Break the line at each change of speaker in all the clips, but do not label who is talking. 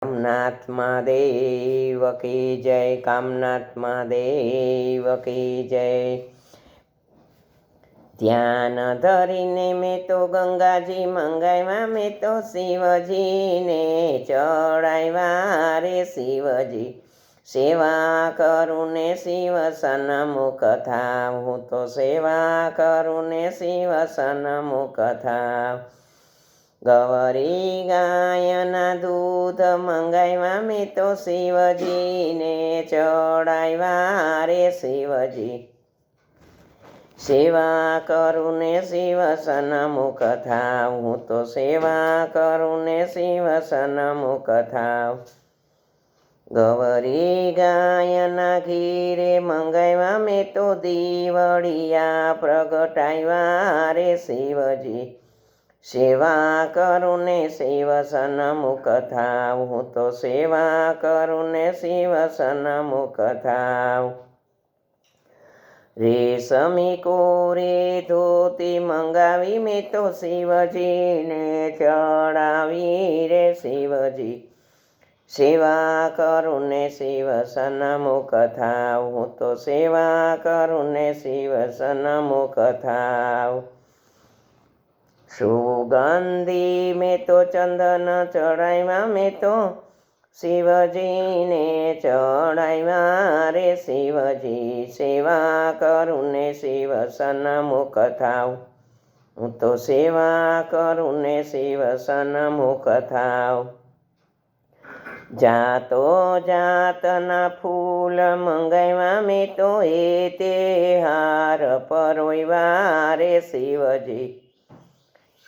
कामनाथ महादेव की जय। कामनाथ महादेव की जय। ध्यान धरीने मैं तो गंगाजी मंगाव्या, मैं तो शिवजी ने चढ़ाव्या रे शिवजी। सेवा करूँ ने शिव सन्मुख थाव, हूँ तो सेवा करूँ ने शिव सन्मुख थाव। गवरी गायना दूध मंगाव्या, मैं तो शिवजी ने चढ़ाव्या रे शिवजी। सेवा करूँ ने शिव सन्मुख थाव, हूँ तो सेवा करूँ ने शिव सन्मुख थाव। गवरी गायना घीरे मंगाव्या, मैं तो दीवड़िया प्रगटाव्या रे शिवजी। सेवा करूँ ने शिव सन्मुख थाव, हूँ तो सेवा करूँ ने शिव सन्मुख थाव। रेशमी कोरी धोती मंगावी, मैं तो शिवजी ने चढ़ावी रे शिवजी। सेवा करूँ ने शिव सन्मुख थाव, हूँ तो सेवा करूँ ने शिव सन्मुख थाव। सुगंधी में तो चंदन चढ़ाव्या, मैं तो शिवजी ने चढ़ाव्या रे शिवजी। सेवा करूँ ने शिव सन्मुख थाव, हूँ तो सेवा करूँ ने शिव सन्मुख थाव। जातो जातना फूल मंगाव्या, मैं तो ते हार परोव्या रे शिवजी।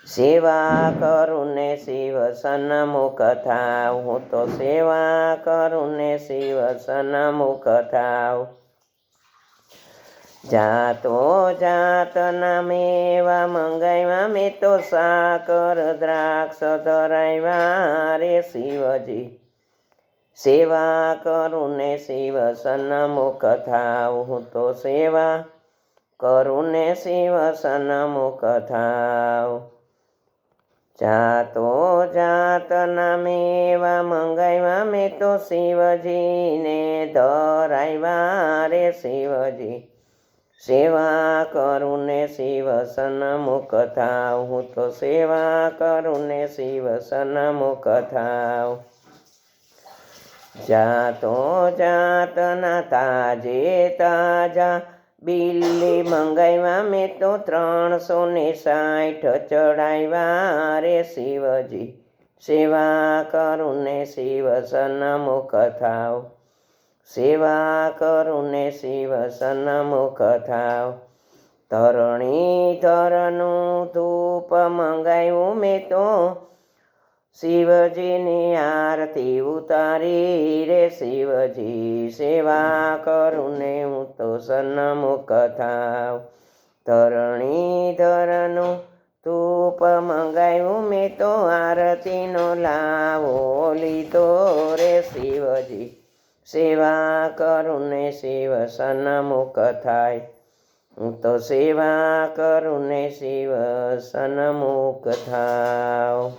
सेवा करूँ ने शिव सन्मुख थाव, हूँ तो सेवा करूँ ने शिव सन्मुख थाव। जातो जातना मेवा मंगाव्या, मैं तो साकर द्राक्ष धराव्या रे शिवजी। सेवा करूँ ने शिव सन्मुख थाव, हूँ तो सेवा करूँ ने शिव सन्मुख थाव। जातो जातना मेवा मंगाव्या, मैं तो शिवजी ने धराव्या रे शिवजी। सेवा करूँ ने शिव सन्मुख थाव, हूँ तो सेवा करूँ ने शिव सन्मुख थाव। जातो जातना ताजे ताजा बिल्ली मंगाव्या, मैं तो 360 चढ़ाव्या रे शिवजी। सेवा करूँ ने शिव सन्मुख थाव, सेवा करूँ ने शिव सन्मुख थाव। धरणी धरनु धूप मंगाव्યું, मैं तो शिवजी ने आरती उतारी रे शिवजी। सेवा करूँ ने हूँ तो सन्मुख थाव। धरणी धरनु धूप मंगाव्યું, मैं तो आरती नो लावो लीधो रे शिवजी। सेवा करूँ ने शिव सन्मुख थाय, हूँ तो सेवा करूँ ने शिव सन्मुख थाव।